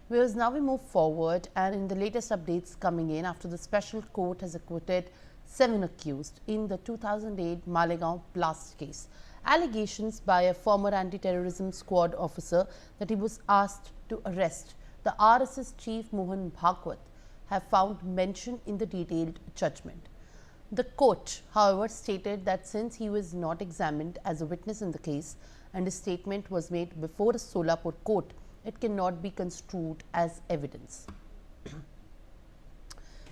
Whereas now we move forward, and in the latest updates coming in after the special court has acquitted 7 accused in the 2008 Malegaon blast case. Allegations by a former anti-terrorism squad officer that he was asked to arrest the RSS chief Mohan Bhagwat have found mention in the detailed judgment. The court, however, stated that since he was not examined as a witness in the case and his statement was made before a Solapur court, it cannot be construed as evidence.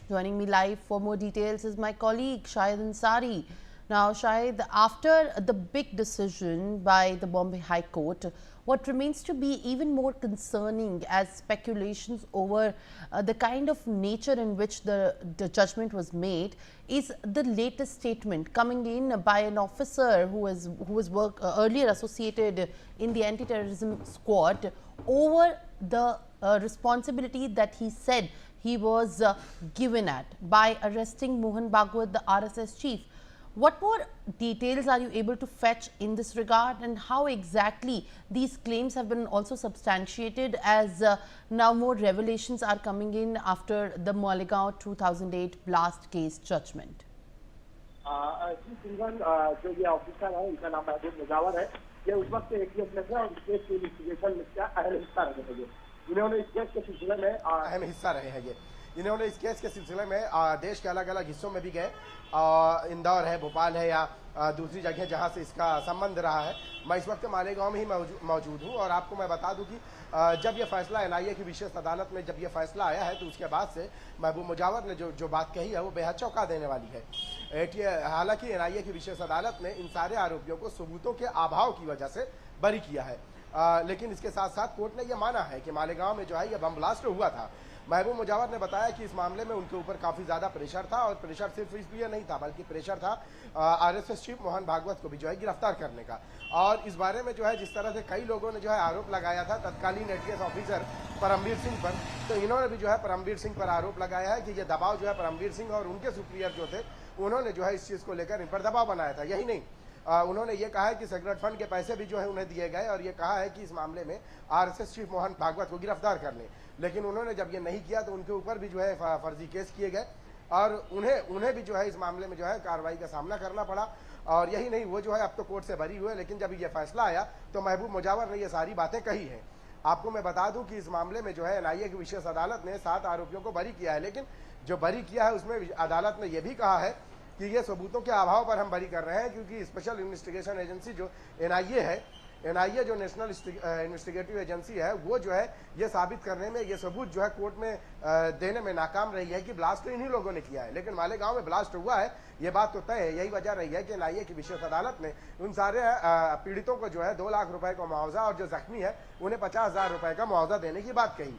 Joining me live for more details is my colleague Shahid Ansari. Now, Shahid, after the big decision by the Bombay High Court, what remains to be even more concerning as speculations over the kind of nature in which the judgment was made is the latest statement coming in by an officer who was earlier associated in the anti-terrorism squad over the responsibility that he said he was given at by arresting Mohan Bhagwat, the RSS chief. What more details are you able to fetch in this regard, and how exactly these claims have been also substantiated as now more revelations are coming in after the Malegaon 2008 blast case judgment? जो ये officer है, इनका नाम महबूब मुजावर है। ये उस वक्त ATS में थे और इस केस के इन्वेस्टिगेशन में क्या अहम हिस्सा रहे हैं। इन्होंने इस केस के सिलसिले में अहम हिस्सा रहे हैं। इन्होंने इस केस के सिलसिले में देश के अलग अलग हिस्सों में भी गए, इंदौर है, भोपाल है या दूसरी जगह जहां से इसका संबंध रहा है। मैं इस वक्त मालेगांव में ही मौजूद हूं और आपको मैं बता दूं कि जब ये फैसला एनआईए की विशेष अदालत में जब ये फैसला आया है तो उसके बाद से महबूब मुजावर ने जो बात कही है वो बेहद चौंका देने वाली है। हालांकि एनआईए की विशेष अदालत ने इन सारे आरोपियों को सबूतों के अभाव की वजह से बरी किया है, लेकिन इसके साथ साथ कोर्ट ने यह माना है कि मालेगांव में जो है यह बम ब्लास्ट हुआ था। महबूब मुजावर ने बताया कि इस मामले में उनके ऊपर काफ़ी ज़्यादा प्रेशर था और प्रेशर सिर्फ इसलिए नहीं था बल्कि प्रेशर था आरएसएस चीफ मोहन भागवत को भी जो है गिरफ्तार करने का। और इस बारे में जो है जिस तरह से कई लोगों ने जो है आरोप लगाया था तत्कालीन एटीएस ऑफिसर परमवीर सिंह पर, तो इन्होंने भी जो है परमवीर सिंह पर आरोप लगाया है कि ये दबाव जो है परमवीर सिंह और उनके सुपीरियर जो थे उन्होंने जो है इस चीज़ को लेकर इन पर दबाव बनाया था। यही नहीं, उन्होंने ये कहा है कि सेक्रेट फंड के पैसे भी जो है उन्हें दिए गए और ये कहा है कि इस मामले में आरएसएस चीफ मोहन भागवत को गिरफ्तार कर लें, लेकिन उन्होंने जब ये नहीं किया तो उनके ऊपर भी जो है फर्जी केस किए गए और उन्हें भी जो है इस मामले में जो है कार्रवाई का सामना करना पड़ा। और यही नहीं, वो जो है अब तो कोर्ट से बरी हुए, लेकिन जब ये फैसला आया तो महबूब मुजावर ने ये सारी बातें कही हैं। आपको मैं बता दूं कि इस मामले में जो है एनआईए की विशेष अदालत ने 7 आरोपियों को बरी किया है, लेकिन जो बरी किया है उसमें अदालत ने यह भी कहा है कि ये सबूतों के अभाव पर हम बरी कर रहे हैं, क्योंकि स्पेशल इन्वेस्टिगेशन एजेंसी जो एनआईए है, एनआईए जो नेशनल इन्वेस्टिगेटिव एजेंसी है, वो जो है ये साबित करने में, ये सबूत जो है कोर्ट में देने में नाकाम रही है कि ब्लास्ट इन्हीं लोगों ने किया है। लेकिन मालेगांव में ब्लास्ट हुआ है ये बात तो तय है। यही वजह रही है कि एनआईए की विशेष अदालत ने उन सारे पीड़ितों को जो है 2 लाख रुपए का मुआवजा और जो जख्मी है उन्हें 50,000 रुपए का मुआवजा देने की बात कही।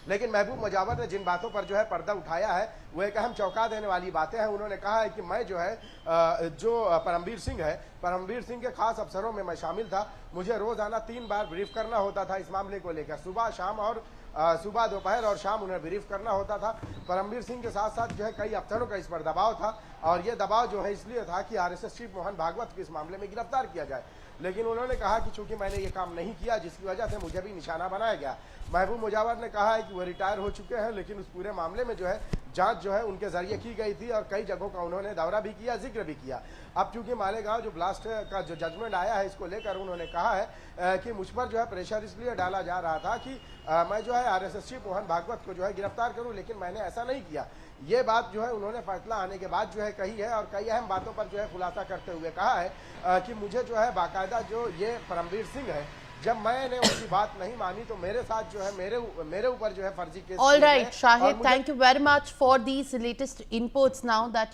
लेकिन महबूब मुजावर ने जिन बातों पर जो है पर्दा उठाया है वो एक अहम चौंका देने वाली बातें हैं। उन्होंने कहा है कि मैं जो है जो परमवीर सिंह है, परमवीर सिंह के खास अफसरों में मैं शामिल था। मुझे रोजाना 3 बार ब्रीफ करना होता था इस मामले को लेकर, सुबह शाम और सुबह दोपहर और शाम उन्हें ब्रीफ करना होता था। परमवीर सिंह के साथ साथ जो है कई अफसरों का इस पर दबाव था और ये दबाव जो है इसलिए था कि आरएसएस चीफ मोहन भागवत को इस मामले में गिरफ्तार किया जाए। लेकिन उन्होंने कहा कि चूंकि मैंने ये काम नहीं किया जिसकी वजह से मुझे भी निशाना बनाया गया। महबूब मुजावर ने कहा है कि वो रिटायर हो चुके हैं, लेकिन उस पूरे मामले में जो है जांच जो है उनके जरिए की गई थी और कई जगहों का उन्होंने दौरा भी किया, जिक्र भी किया। अब चूंकि मालेगांव जो ब्लास्ट का जो जजमेंट आया है इसको लेकर उन्होंने कहा है कि मुझ पर जो है प्रेशर इसलिए डाला जा रहा था कि मैं जो है आरएसएस चीफ मोहन भागवत को जो है गिरफ्तार करूं, लेकिन मैंने ऐसा नहीं किया। ये बात जो है उन्होंने फैसला आने के बाद जो है कही है और कई अहम बातों पर जो है खुलासा करते हुए कहा है कि मुझे जो है बाकायदा जो ये परमवीर सिंह है, जब मैंने उनकी बात नहीं मानी तो मेरे साथ जो है मेरे ऊपर जो है फर्जी case. All right, Shahid, thank you very much for these latest inputs now that